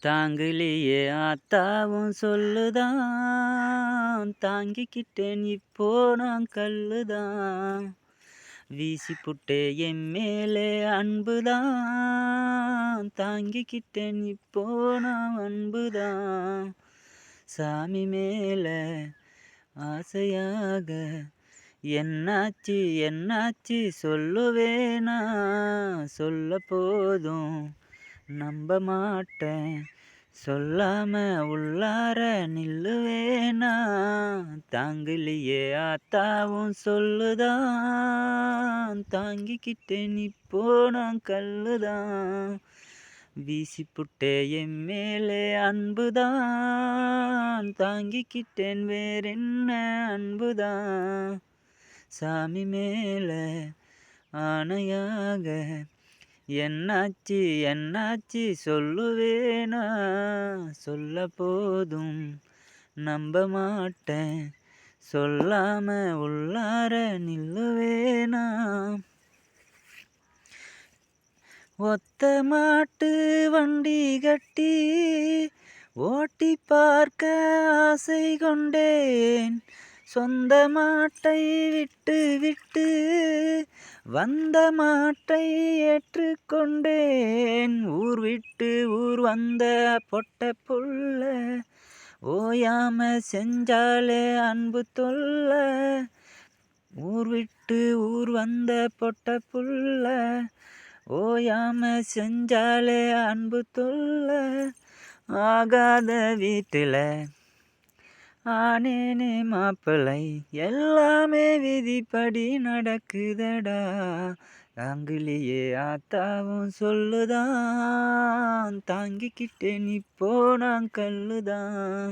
தாங்கலியே ஆத்தாவும் சொல்லுதான், தாங்கிக்கிட்டேன் இப்போ நான் கல்லுதான். வீசி புட்டே என் மேலே அன்புதான், தாங்கிக்கிட்டேன் இப்போ நான் அன்புதான். சாமி மேல ஆசையாக என்னாச்சு என்னாச்சு சொல்லுவேனா, சொல்ல போதும் நம்ப மாட்டேன், சொல்லாம உள்ளார நில்லுவேனா. தாங்கலியே ஆத்தாவும் சொல்லுதான், தாங்கிக்கிட்டேன் இப்போ நான் கல்லுதான். வீசி புட்டே என் மேலே அன்புதான், தாங்கிக்கிட்டேன் வேறென்ன அன்புதான். சாமி மேல ஆணையாக என்னாச்சு என்னாச்சு சொல்லுவேனா, சொல்ல போதும் நம்ப மாட்டேன், சொல்லாம உள்ளார நில்லுவேனா. ஒத்த மாட்டு வண்டி கட்டி ஓட்டி பார்க்க ஆசை கொண்டேன், சொந்த மாட்டை விட்டு விட்டு வந்த மாட்டை ஏற்றுக்கொண்டேன். ஊர் விட்டு ஊர் வந்த பொட்ட புள்ள ஓயாம செஞ்சாலே அன்பு தொல்ல. ஊர் விட்டு ஊர் வந்த பொட்ட புள்ள ஓயாம செஞ்சாலே அன்பு தொல்ல. ஆகாத வீட்டில ஆனேனே மாப்பிள்ளை, எல்லாமே விதிப்படி நடக்குதடா. தாங்கலியே ஆத்தாவும் சொல்லுதான், தாங்கிக்கிட்டேன் இப்போ நான் கல்லுதான்.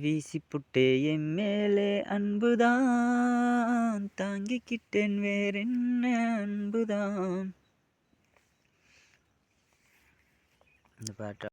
வீசி புட்டே என் மேலே அன்புதான், தாங்கிக்கிட்டேன் வேறென்ன அன்புதான். இந்த பாட்டு